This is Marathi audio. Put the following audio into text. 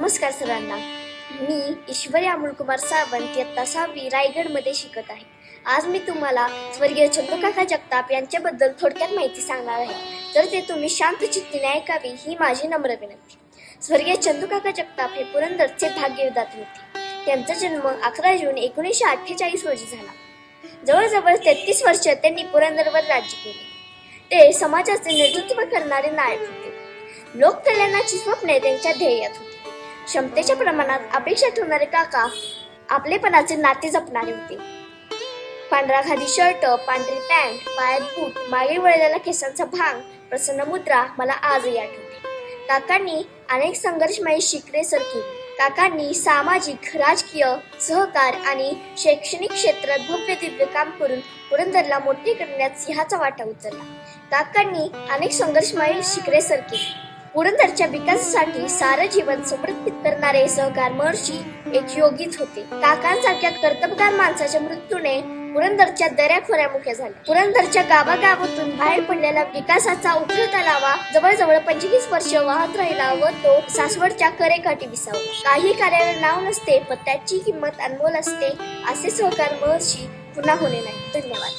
नमस्कार सर्वांना. मी ईश्वरी अमोलकुमार सावंत इयत्ता 6वी रायगडमध्ये शिकत आहे. आज मी तुम्हाला स्वर्गीय चंदूकाका जगताप यांच्याबद्दल थोडक्यात माहिती सांगणार आहे. तर ते तुम्ही शांत चित्तीने ऐकावी ही माझी नम्र विनंती. स्वर्गीय चंदूकाका जगताप हे पुरंदरचे भाग्यविधाते होते. त्यांचा जन्म 11 जून 1948 रोजी झाला. जवळजवळ 33 वर्ष त्यांनी पुरंदरवर राज्य केले. ते समाजाचे नेतृत्व करणारे नायक होते. लोककल्याणाची स्वप्ने त्यांच्या ध्येयात होती. क्षमतेच्या प्रमाणात अपेक्षा ठेवणारे काका आपलेपणाचे नाते जपणारे होते. पांढरा खादी शर्ट, पांढरी पॅन्ट, पायात बूट, मागे वळलेला केसांचा भांग, प्रसन्न मुद्रा मला आजही आठवते. काकांनी अनेक संघर्षमय शिखरे सर केली. काकांनी सामाजिक, राजकीय, सहकार आणि शैक्षणिक क्षेत्रात भव्य दिव्य काम करून पुरंदरला मोठे करण्यात सिंहाचा वाटा उचलला. काकांनी अनेक संघर्षमय शिखरे सर केली. पुरंदरच्या विकासासाठी सारं जीवन समर्पित करणारे सहकार महर्षी एक योगीच होते. काकांसारख्या कर्तबगार माणसाच्या मृत्यूने पुरंदरच्या दऱ्याखोऱ्या मुख्या झाल्या. पुरंदरच्या गावागावातून बाहेर पडलेला विकासाचा उथळता लावा जवळजवळ 25 वर्ष वाहत राहिला व तो सासवडच्या करेकाठी विसावला. काही कार्याला नाव नसते पण त्याची किंमत अनमोल असते. असे सहकार महर्षी पुन्हा होणे नाही. धन्यवाद.